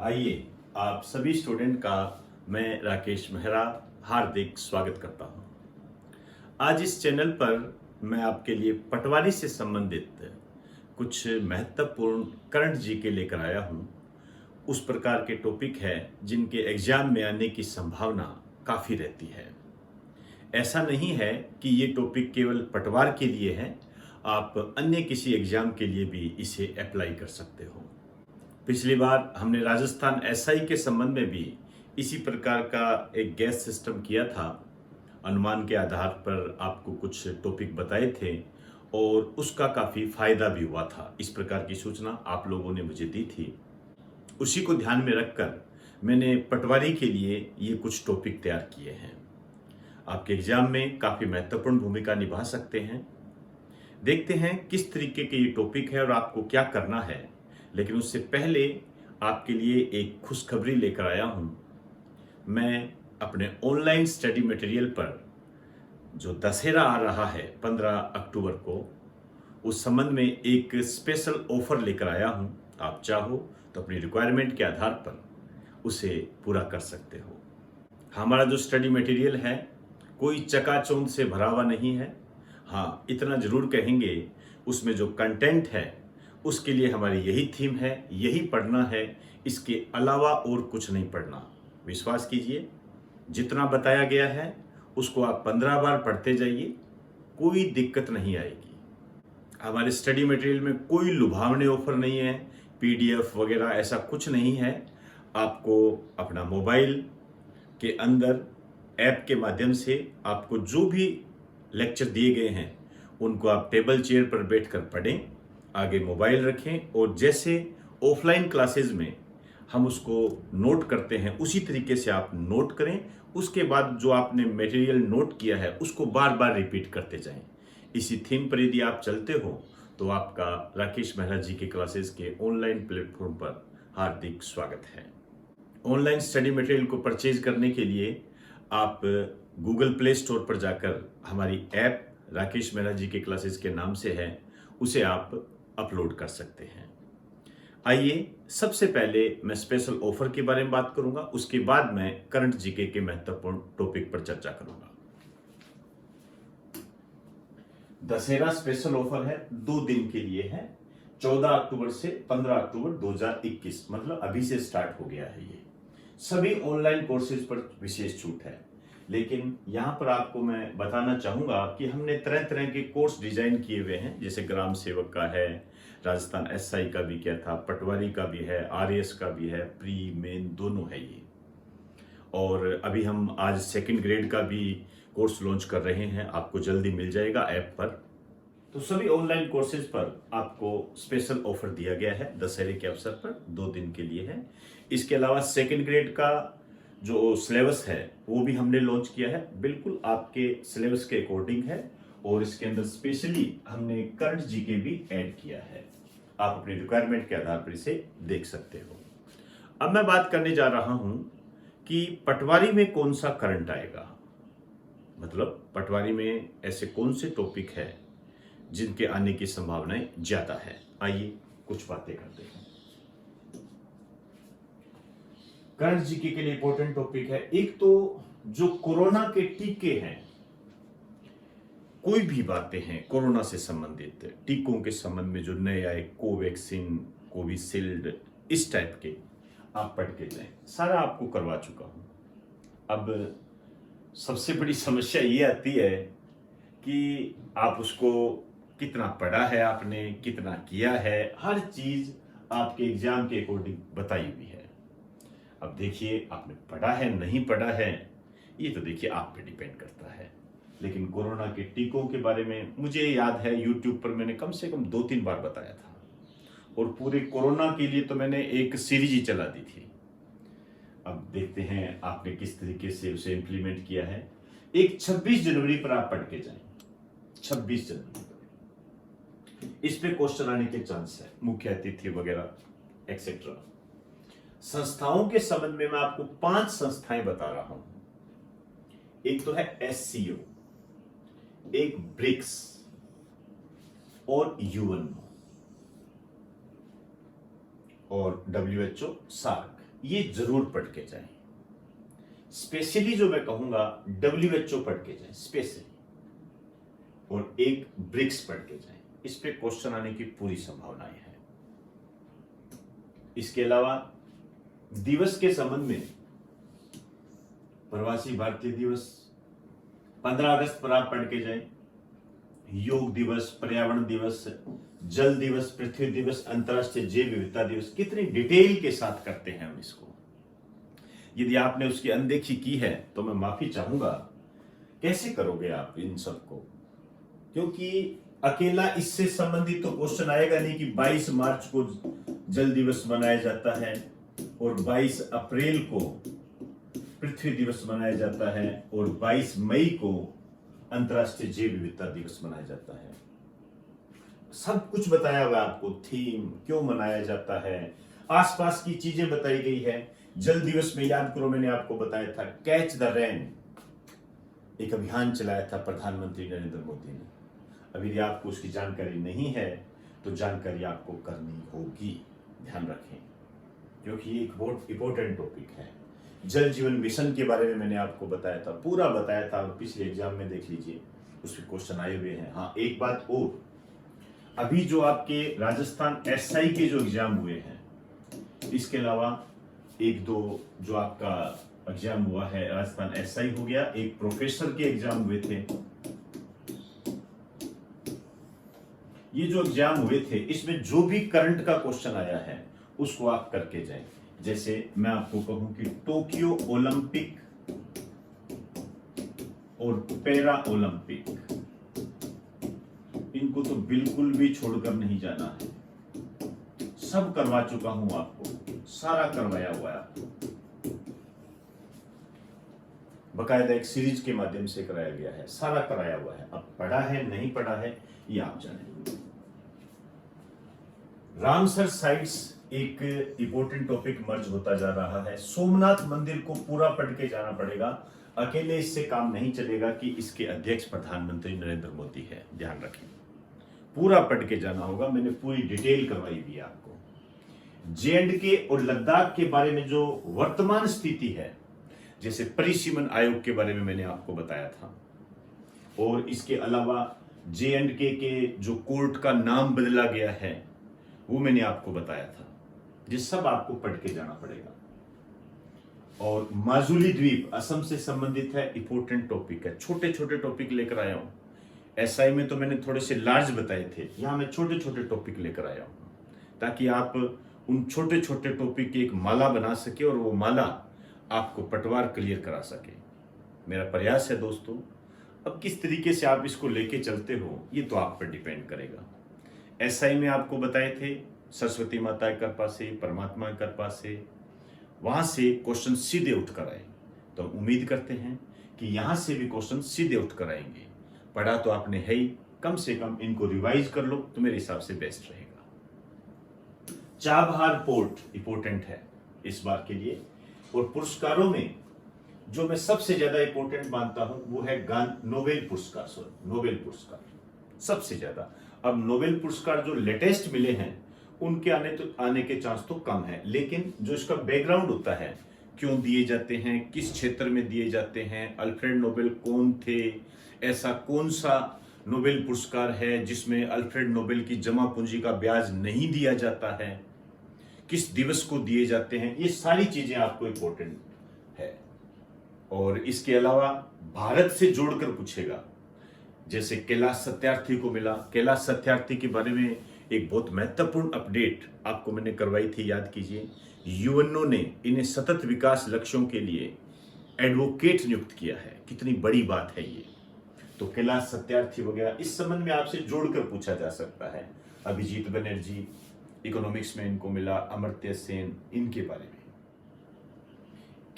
आइए आप सभी स्टूडेंट का मैं राकेश मेहरा हार्दिक स्वागत करता हूं। आज इस चैनल पर मैं आपके लिए पटवारी से संबंधित कुछ महत्वपूर्ण करंट जीके लेकर आया हूं। उस प्रकार के टॉपिक है जिनके एग्जाम में आने की संभावना काफ़ी रहती है। ऐसा नहीं है कि ये टॉपिक केवल पटवार के लिए है, आप अन्य किसी एग्जाम के लिए भी इसे अप्लाई कर सकते हो। पिछली बार हमने राजस्थान एसआई के संबंध में भी इसी प्रकार का एक गैस सिस्टम किया था। अनुमान के आधार पर आपको कुछ टॉपिक बताए थे और उसका काफ़ी फायदा भी हुआ था। इस प्रकार की सूचना आप लोगों ने मुझे दी थी। उसी को ध्यान में रखकर मैंने पटवारी के लिए ये कुछ टॉपिक तैयार किए हैं। आपके एग्जाम में काफ़ी महत्वपूर्ण भूमिका निभा सकते हैं। देखते हैं किस तरीके के ये टॉपिक है और आपको क्या करना है। लेकिन उससे पहले आपके लिए एक खुशखबरी लेकर आया हूं। मैं अपने ऑनलाइन स्टडी मटेरियल पर जो दशहरा आ रहा है 15 अक्टूबर को, उस संबंध में एक स्पेशल ऑफर लेकर आया हूं। आप चाहो तो अपनी रिक्वायरमेंट के आधार पर उसे पूरा कर सकते हो। हमारा जो स्टडी मटेरियल है कोई चकाचौंध से भरा हुआ नहीं है। हाँ, इतना जरूर कहेंगे उसमें जो कंटेंट है उसके लिए हमारी यही थीम है, यही पढ़ना है, इसके अलावा और कुछ नहीं पढ़ना। विश्वास कीजिए, जितना बताया गया है उसको आप 15 बार पढ़ते जाइए, कोई दिक्कत नहीं आएगी। हमारे स्टडी मटेरियल में कोई लुभावने ऑफर नहीं है, पीडीएफ वगैरह ऐसा कुछ नहीं है। आपको अपना मोबाइल के अंदर ऐप के माध्यम से आपको जो भी लेक्चर दिए गए हैं उनको आप टेबल चेयर पर बैठकर पढ़ें, आगे मोबाइल रखें और जैसे ऑफलाइन क्लासेस में हम उसको नोट करते हैं उसी तरीके से आप नोट करें। उसके बाद जो आपने मटेरियल नोट किया है उसको बार बार रिपीट करते जाएं। इसी थीम पर यदि आप चलते हो तो आपका राकेश मेहरा जी के क्लासेस के ऑनलाइन प्लेटफॉर्म पर हार्दिक स्वागत है। ऑनलाइन स्टडी मटेरियल को परचेज करने के लिए आप गूगल प्ले स्टोर पर जाकर हमारी ऐप राकेश मेहरा जी के क्लासेस के नाम से है, उसे आप अपलोड कर सकते हैं। आइए सबसे पहले मैं स्पेशल ऑफर के बारे में बात करूंगा, उसके बाद मैं करंट जीके के महत्वपूर्ण टॉपिक पर चर्चा करूंगा। दशहरा स्पेशल ऑफर है, 2 दिन के लिए है, 14 अक्टूबर से 15 अक्टूबर 2021, मतलब अभी से स्टार्ट हो गया है। ये सभी ऑनलाइन कोर्सेज पर विशेष छूट है। लेकिन यहाँ पर आपको मैं बताना चाहूँगा कि हमने तरह तरह के कोर्स डिजाइन किए हुए हैं, जैसे ग्राम सेवक का है, राजस्थान एसआई का भी किया था, पटवारी का भी है, आरएएस का भी है, प्री मेन दोनों है ये। और अभी हम आज सेकंड ग्रेड का भी कोर्स लॉन्च कर रहे हैं, आपको जल्दी मिल जाएगा ऐप पर। तो सभी ऑनलाइन कोर्सेज पर आपको स्पेशल ऑफर दिया गया है दशहरे के अवसर पर, 2 दिन के लिए है। इसके अलावा सेकंड ग्रेड का जो सिलेबस है वो भी हमने लॉन्च किया है, बिल्कुल आपके सिलेबस के अकॉर्डिंग है और इसके अंदर स्पेशली हमने करंट जीके भी ऐड किया है। आप अपनी रिक्वायरमेंट के आधार पर इसे देख सकते हो। अब मैं बात करने जा रहा हूं कि पटवारी में कौन सा करंट आएगा, मतलब पटवारी में ऐसे कौन से टॉपिक है जिनके आने की संभावनाएं ज्यादा है। आइए कुछ बातें करते हैं। करंट जीके के लिए इंपॉर्टेंट टॉपिक है, एक तो जो कोरोना के टीके हैं, कोई भी बातें हैं कोरोना से संबंधित, टीकों के संबंध में जो नए आए, कोवैक्सीन, कोविशील्ड, इस टाइप के आप पढ़ के जाएं, सारा आपको करवा चुका हूं। अब सबसे बड़ी समस्या ये आती है कि आप उसको कितना पढ़ा है, आपने कितना किया है, हर चीज आपके एग्जाम के अकॉर्डिंग बताई हुई है। अब देखिए, आपने पढ़ा है नहीं पढ़ा है ये तो देखिए आप पे डिपेंड करता है। लेकिन कोरोना के टीकों के बारे में मुझे याद है यूट्यूब पर मैंने कम से कम 2-3 बार बताया था और पूरे कोरोना के लिए तो मैंने एक सीरीज ही चला दी थी। अब देखते हैं आपने किस तरीके से उसे इंप्लीमेंट किया है। एक 26 जनवरी पर आप पढ़ के जाएं, 26 जनवरी पर इस पे क्वेश्चन आने के चांस है, मुख्य अतिथि वगैरह एक्सेट्रा। संस्थाओं के संबंध में मैं आपको 5 संस्थाएं बता रहा हूं। एक तो है एससीओ, एक ब्रिक्स और यूएनओ और डब्ल्यूएचओ, सार्क। ये जरूर पढ़ के जाएं। स्पेशली जो मैं कहूंगा WHO पढ़ के जाएं स्पेशली, और एक ब्रिक्स पढ़ के जाएं। इस पे क्वेश्चन आने की पूरी संभावनाएं हैं। इसके अलावा दिवस के संबंध में प्रवासी भारतीय दिवस 15 अगस्त पर आप पढ़ के जाएं। योग दिवस, पर्यावरण दिवस, जल दिवस, पृथ्वी दिवस, अंतर्राष्ट्रीय जैव विविधता दिवस, कितनी डिटेल के साथ करते हैं हम इसको। यदि आपने उसकी अनदेखी की है तो मैं माफी चाहूंगा। कैसे करोगे आप इन सबको? क्योंकि अकेला इससे संबंधित तो क्वेश्चन आएगा नहीं कि 22 मार्च को जल दिवस मनाया जाता है और 22 अप्रैल को पृथ्वी दिवस मनाया जाता है और 22 मई को अंतर्राष्ट्रीय जैव विविधता दिवस मनाया जाता है। सब कुछ बताया हुआ आपको, थीम क्यों मनाया जाता है, आसपास की चीजें बताई गई है। जल दिवस में याद करो मैंने आपको बताया था कैच द रेन, एक अभियान चलाया था प्रधानमंत्री नरेंद्र मोदी ने। अभी यदि आपको उसकी जानकारी नहीं है तो जानकारी आपको करनी होगी, ध्यान रखें, क्योंकि ये एक बहुत इंपॉर्टेंट टॉपिक है। जल जीवन मिशन के बारे में मैंने आपको बताया था, पूरा बताया था, पिछले एग्जाम में देख लीजिए, उसके क्वेश्चन आए हुए हैं। हाँ, एक बात और, अभी जो आपके राजस्थान SI के जो एग्जाम हुए हैं, इसके अलावा एक दो जो आपका एग्जाम हुआ है, राजस्थान SI हो गया, एक प्रोफेसर के एग्जाम हुए थे। ये जो एग्जाम हुए थे इसमें जो भी करंट का क्वेश्चन आया है उसको आप करके जाएं। जैसे मैं आपको कहूं कि टोक्यो ओलंपिक और पैरा ओलंपिक, इनको तो बिल्कुल भी छोड़कर नहीं जाना है। सब करवा चुका हूं आपको, सारा करवाया हुआ है आपको, बकायदा एक सीरीज के माध्यम से कराया गया है, सारा कराया हुआ है। अब पढ़ा है नहीं पढ़ा है ये आप जाने। रामसर साइट्स एक इंपॉर्टेंट टॉपिक मर्ज होता जा रहा है। सोमनाथ मंदिर को पूरा पढ़ के जाना पड़ेगा, अकेले इससे काम नहीं चलेगा कि इसके अध्यक्ष प्रधानमंत्री नरेंद्र मोदी है, ध्यान रखें, पूरा पढ़ के जाना होगा। मैंने पूरी डिटेल करवाई भी आपको। J&K और लद्दाख के बारे में जो वर्तमान स्थिति है, जैसे परिसीमन आयोग के बारे में मैंने आपको बताया था, और इसके अलावा J&K के जो कोर्ट का नाम बदला गया है वो मैंने आपको बताया था। ये सब आपको पढ़ के जाना पड़ेगा। और माजुली द्वीप असम से संबंधित है, इंपॉर्टेंट टॉपिक है। छोटे छोटे टॉपिक लेकर आया हूं। SI में तो मैंने थोड़े से लार्ज बताए थे, यहां मैं छोटे छोटे टॉपिक लेकर आया हूं ताकि आप उन छोटे छोटे टॉपिक की एक माला बना सके और वो माला आपको पटवार क्लियर करा सके। मेरा प्रयास है दोस्तों। अब किस तरीके से आप इसको लेके चलते हो ये तो आप पर डिपेंड करेगा। SI में आपको बताए थे सरस्वती माता की कृपा से, परमात्मा की कृपा से, वहां से क्वेश्चन सीधे उठकर आए। तो हम उम्मीद करते हैं कि यहां से भी क्वेश्चन सीधे उठकर आएंगे। पढ़ा तो आपने है ही, कम से कम इनको रिवाइज कर लो तो मेरे हिसाब से बेस्ट रहेगा। चाबहार पोर्ट इंपॉर्टेंट है इस बार के लिए। और पुरस्कारों में जो मैं सबसे ज्यादा इंपॉर्टेंट मानता हूं वो है नोबेल पुरस्कार। नोबेल पुरस्कार सबसे ज्यादा। अब नोबेल पुरस्कार जो लेटेस्ट मिले हैं उनके आने के चांस तो कम है, लेकिन जो इसका बैकग्राउंड होता है, क्यों दिए जाते हैं, किस क्षेत्र में दिए जाते हैं, अल्फ्रेड नोबेल कौन थे, ऐसा कौन सा नोबेल पुरस्कार है जिसमें अल्फ्रेड नोबेल की जमा पूंजी का ब्याज नहीं दिया जाता है, किस दिवस को दिए जाते हैं, ये सारी चीजें आपको इंपॉर्टेंट है। और इसके अलावा भारत से जोड़कर पूछेगा, जैसे कैलाश सत्यार्थी को मिला। कैलाश सत्यार्थी के बारे में एक बहुत महत्वपूर्ण अपडेट आपको मैंने करवाई थी, याद कीजिए। यूएनओ ने इन्हें सतत विकास लक्ष्यों के लिए एडवोकेट नियुक्त किया है। कितनी बड़ी बात है ये। तो कैलाश सत्यार्थी वगैरह इस संबंध में आपसे जोड़कर पूछा जा सकता है। अभिजीत बनर्जी इकोनॉमिक्स में इनको मिला, अमर्त्य सेन, इनके बारे में।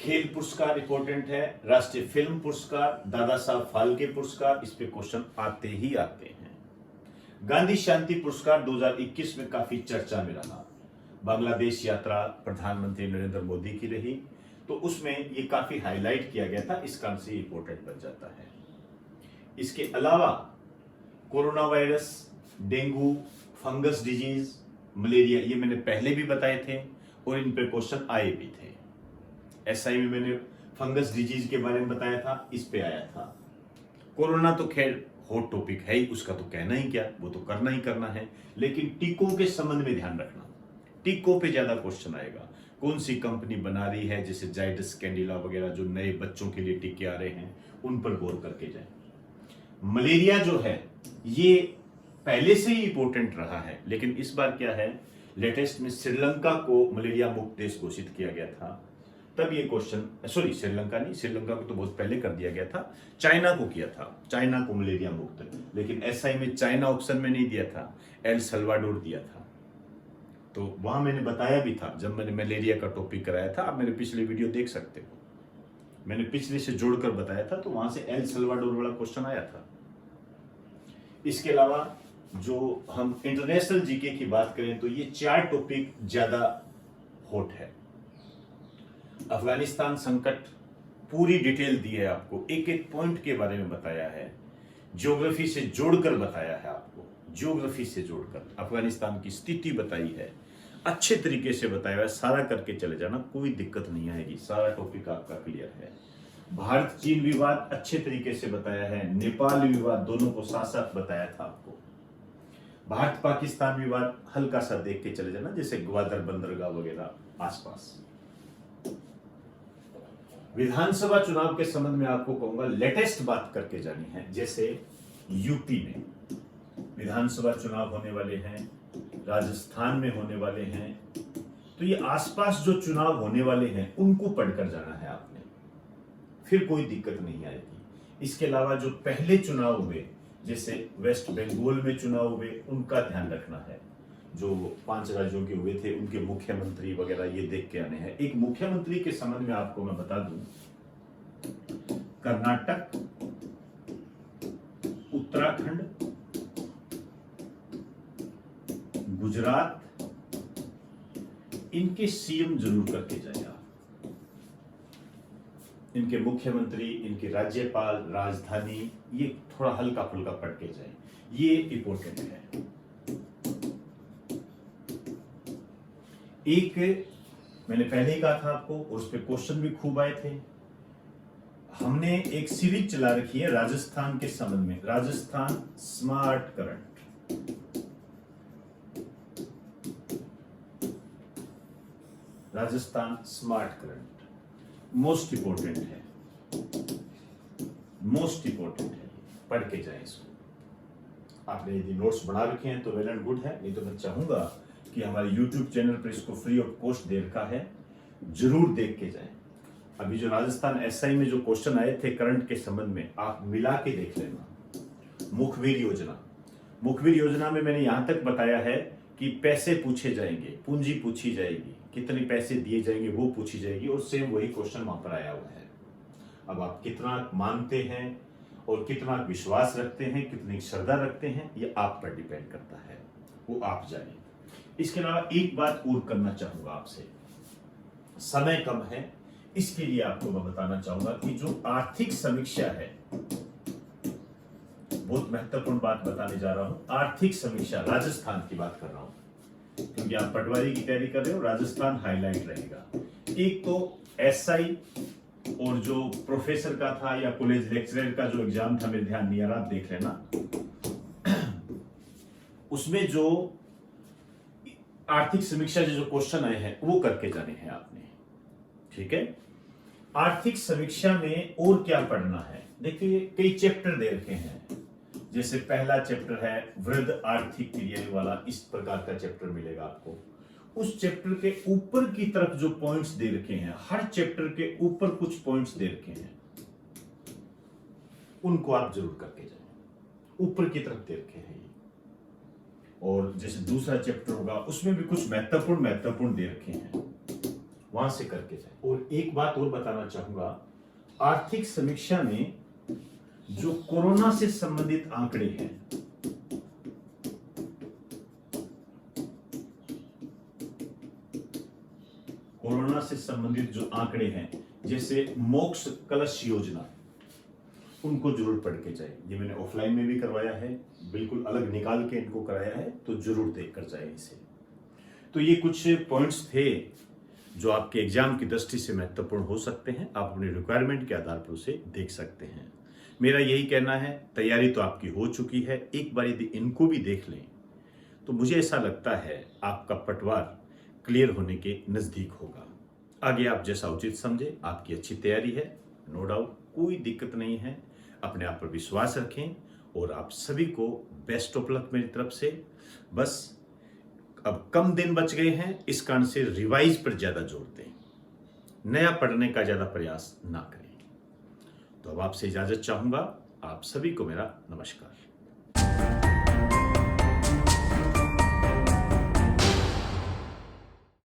खेल पुरस्कार इंपॉर्टेंट है। राष्ट्रीय फिल्म पुरस्कार, दादा साहब फाल्के पुरस्कार, इस पे क्वेश्चन आते ही आते हैं। गांधी शांति पुरस्कार 2021 में काफी चर्चा में रहा। बांग्लादेश यात्रा प्रधानमंत्री नरेंद्र मोदी की रही, तो उसमें ये काफी हाईलाइट किया गया था, इस कारण से इंपॉर्टेंट बन जाता है। इसके अलावा corona virus, dengue, fungus disease, malaria, ये मैंने पहले भी बताए थे और इन पे क्वेश्चन आए भी थे। एसआई में मैंने फंगस डिजीज के बारे में बताया था, इस पे आया था। कोरोना तो खैर हॉट टॉपिक है ही, उसका तो कहना ही क्या, वो तो करना ही करना है। लेकिन टीकों के संबंध में ध्यान रखना, टीकों पे ज्यादा क्वेश्चन आएगा। कौन सी कंपनी बना रही है, जैसे जाइडस कैंडिला वगैरह जो नए बच्चों के लिए टीके आ रहे हैं, उन पर गौर करके जाए। मलेरिया जो है ये पहले से ही इंपॉर्टेंट रहा है, लेकिन इस बार क्या है, लेटेस्ट में श्रीलंका को मलेरिया मुक्त देश घोषित किया गया था। तब ये क्वेश्चन, सॉरी श्रीलंका नहीं, श्रीलंका को तो बहुत पहले कर दिया गया था, चाइना को किया था, चाइना को मलेरिया मुक्त। लेकिन एसआई में चाइना ऑप्शन में नहीं दिया था, एल सल्वाडोर दिया था। तो वहां मैंने बताया भी था जब मैंने मलेरिया का टॉपिक कराया था, आप मेरे पिछले वीडियो देख सकते हो, मैंने पिछले से जोड़कर बताया था, तो वहां से एल सल्वाडोर वाला क्वेश्चन आया था। इसके अलावा जो हम इंटरनेशनल जीके की बात करें तो ये 4 टॉपिक ज्यादा हॉट है। अफगानिस्तान संकट पूरी डिटेल दी है आपको, एक एक पॉइंट के बारे में बताया है, ज्योग्राफी से जोड़कर बताया है आपको, ज्योग्राफी से जोड़कर अफगानिस्तान की स्थिति बताई है, अच्छे तरीके से बताया है। सारा करके चले जाना, कोई दिक्कत नहीं आएगी, सारा टॉपिक आपका क्लियर है। भारत चीन विवाद अच्छे तरीके से बताया है, नेपाल विवाद दोनों को साथ साथ बताया था आपको। भारत पाकिस्तान विवाद हल्का सा देख के चले जाना, जैसे ग्वादर बंदरगाह वगैरह आसपास। विधानसभा चुनाव के संबंध में आपको कहूंगा लेटेस्ट बात करके जानी है, जैसे यूपी में विधानसभा चुनाव होने वाले हैं, राजस्थान में होने वाले हैं, तो ये आसपास जो चुनाव होने वाले हैं उनको पढ़कर जाना है आपने, फिर कोई दिक्कत नहीं आएगी। इसके अलावा जो पहले चुनाव हुए, जैसे वेस्ट बंगाल में चुनाव हुए, उनका ध्यान रखना है। जो 5 राज्यों के हुए थे उनके मुख्यमंत्री वगैरह ये देख के आने हैं। एक मुख्यमंत्री के संबंध में आपको मैं बता दूं, कर्नाटक, उत्तराखंड, गुजरात, इनके सीएम जरूर करके जाए आप, इनके मुख्यमंत्री, इनके राज्यपाल, राजधानी, ये थोड़ा हल्का फुल्का पढ़ के जाए, ये इंपॉर्टेंट है। एक मैंने पहले ही कहा था आपको, और उस पर क्वेश्चन भी खूब आए थे, हमने एक सीरीज चला रखी है राजस्थान के संबंध में, Rajasthan smart current. Rajasthan smart current most important है, मोस्ट इंपॉर्टेंट है, पढ़ के जाए इसको। आपने यदि नोट्स बना रखे हैं तो वेल एंड गुड है, नहीं तो मैं चाहूंगा कि हमारे YouTube चैनल पर इसको फ्री ऑफ कॉस्ट दे रखा है, जरूर देख के जाएं। अभी जो राजस्थान एसआई में जो क्वेश्चन आए थे करंट के संबंध में, आप मिला के देख लेना। मुखबिर योजना, मुखबिर योजना में मैंने यहां तक बताया है कि पैसे पूछे जाएंगे, पूंजी पूछी जाएगी, कितने पैसे दिए जाएंगे वो पूछी जाएगी, और सेम वही क्वेश्चन वहां पर आया हुआ है। अब आप कितना मानते हैं और कितना विश्वास रखते हैं, कितनी श्रद्धा रखते हैं, ये आप पर डिपेंड करता है, वो आप जाने। इसके अलावा एक बात और करना चाहूंगा आपसे, समय कम है, इसके लिए आपको मैं बताना चाहूंगा कि जो आर्थिक समीक्षा है, बहुत महत्वपूर्ण बात बताने जा रहा हूं, आर्थिक समीक्षा राजस्थान की बात कर रहा हूं, क्योंकि आप पटवारी की तैयारी कर रहे हो, राजस्थान हाईलाइट रहेगा। एक तो एसआई और जो प्रोफेसर का था या कॉलेज लेक्चरर का जो एग्जाम था, मेरे ध्यान नहीं आ रहा, आप देख लेना, उसमें जो आर्थिक समीक्षा जो क्वेश्चन आए हैं वो करके जाने हैं आपने, ठीक है। आर्थिक समीक्षा में और क्या पढ़ना है, देखिए कई चैप्टर दे रखे हैं, जैसे पहला चैप्टर है वृद्ध आर्थिक क्रिया वाला, इस प्रकार का चैप्टर मिलेगा आपको। उस चैप्टर के ऊपर की तरफ जो पॉइंट्स दे रखे हैं, हर चैप्टर के ऊपर कुछ पॉइंट्स दे रखे हैं, उनको आप जरूर करके जाएं, ऊपर की तरफ दे रखे हैं। और जैसे दूसरा चैप्टर होगा उसमें भी कुछ महत्वपूर्ण दे रखे हैं, वहां से करके जाए। और एक बात और बताना चाहूंगा, आर्थिक समीक्षा में जो कोरोना से संबंधित आंकड़े हैं, कोरोना से संबंधित जो आंकड़े हैं, जैसे मोक्ष कलश योजना, उनको जरूर पढ़ के जाए। ये मैंने ऑफलाइन में भी करवाया है, बिल्कुल अलग निकाल के इनको कराया है, तो जरूर देख कर जाए इसे। तो ये कुछ पॉइंट्स थे जो आपके एग्जाम की दृष्टि से महत्वपूर्ण हो सकते हैं। आप अपनी रिक्वायरमेंट के आधार पर उसे देख सकते हैं। मेरा यही कहना है, तैयारी तो आपकी हो चुकी है, एक बार यदि इनको भी देख लें तो मुझे ऐसा लगता है आपका पटवार क्लियर होने के नज़दीक होगा। आगे आप जैसा उचित समझे, आपकी अच्छी तैयारी है, नो डाउट, कोई दिक्कत नहीं है। अपने आप पर विश्वास रखें और आप सभी को बेस्ट ऑफ लक मेरी तरफ से। बस अब कम दिन बच गए हैं, इस कारण से रिवाइज पर ज़्यादा जोर दें, नया पढ़ने का ज़्यादा प्रयास ना करें। तो अब आपसे इजाज़त चाहूँगा। आप सभी को मेरा नमस्कार।